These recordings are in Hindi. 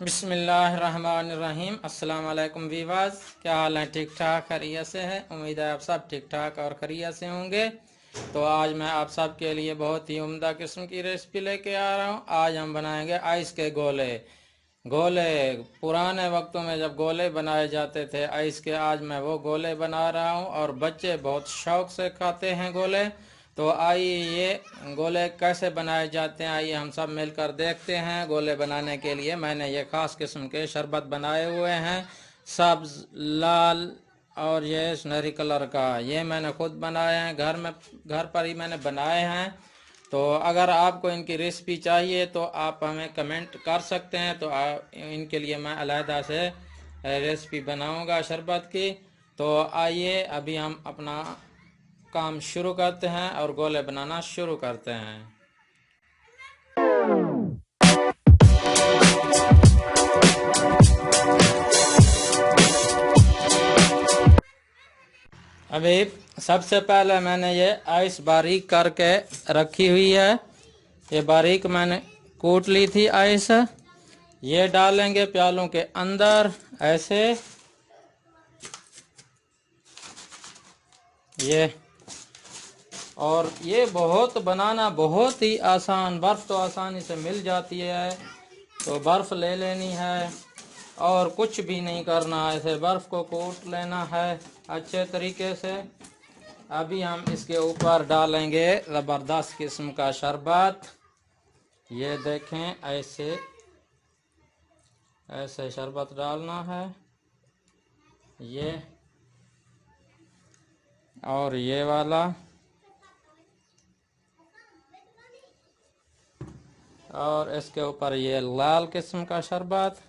बिस्मिल्लाहिर्रहमानिर्रहीम। अस्सलाम वालेकुम वीवर्स, क्या हाल है? ठीक ठाक खैरियत से है। उम्मीद है आप सब ठीक ठाक और खैरियत से होंगे। तो आज मैं आप सब के लिए बहुत ही उम्दा किस्म की रेसिपी लेके आ रहा हूँ। आज हम बनाएंगे आइस के गोले। गोले पुराने वक्तों में जब गोले बनाए जाते थे आइस के, आज मैं वो गोले बना रहा हूँ और बच्चे बहुत शौक से खाते हैं गोले। तो आइए ये गोले कैसे बनाए जाते हैं, आइए हम सब मिलकर देखते हैं। गोले बनाने के लिए मैंने ये खास किस्म के शरबत बनाए हुए हैं, सब्ज, लाल और ये सुनहरी कलर का। ये मैंने खुद बनाए हैं, घर पर ही मैंने बनाए हैं। तो अगर आपको इनकी रेसिपी चाहिए तो आप हमें कमेंट कर सकते हैं, तो इनके लिए मैं अलहदा से रेसिपी बनाऊंगा शरबत की। तो आइए अभी हम अपना काम शुरू करते हैं और गोले बनाना शुरू करते हैं। अभी सबसे पहले मैंने ये आइस बारीक करके रखी हुई है। ये बारीक मैंने कूट ली थी आइस। ये डालेंगे प्यालों के अंदर ऐसे। ये और ये बनाना बहुत ही आसान, बर्फ़ तो आसानी से मिल जाती है, तो बर्फ़ ले लेनी है और कुछ भी नहीं करना है, ऐसे बर्फ़ को कूट लेना है अच्छे तरीके से। अभी हम इसके ऊपर डालेंगे ज़बरदस्त किस्म का शरबत। ये देखें, ऐसे ऐसे शरबत डालना है। ये और ये वाला और इसके ऊपर ये लाल किस्म का शरबत।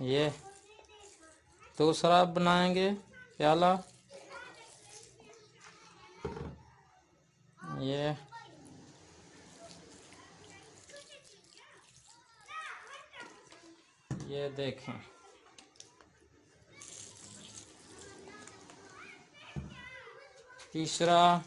ये दूसरा बनाएंगे प्याला। ये देखें, तीसरा।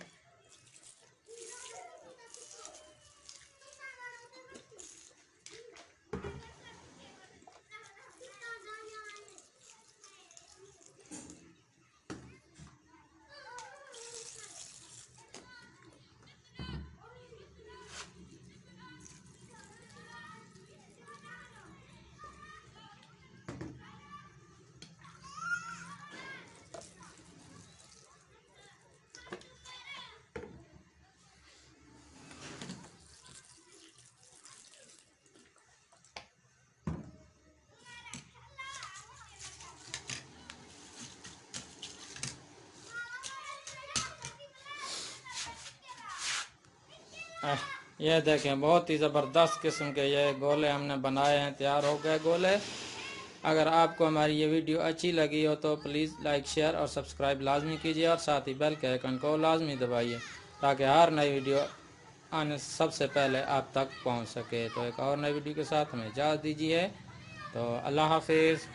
ये देखें, बहुत ही ज़बरदस्त किस्म के ये गोले हमने बनाए हैं, तैयार हो गए गोले। अगर आपको हमारी ये वीडियो अच्छी लगी हो तो प्लीज़ लाइक, शेयर और सब्सक्राइब लाजमी कीजिए और साथ ही बेल के आइकन को लाजमी दबाइए ताकि हर नई वीडियो आने सबसे पहले आप तक पहुंच सके। तो एक और नई वीडियो के साथ हमें इजाज़त दीजिए। तो अल्लाह हाफिज़।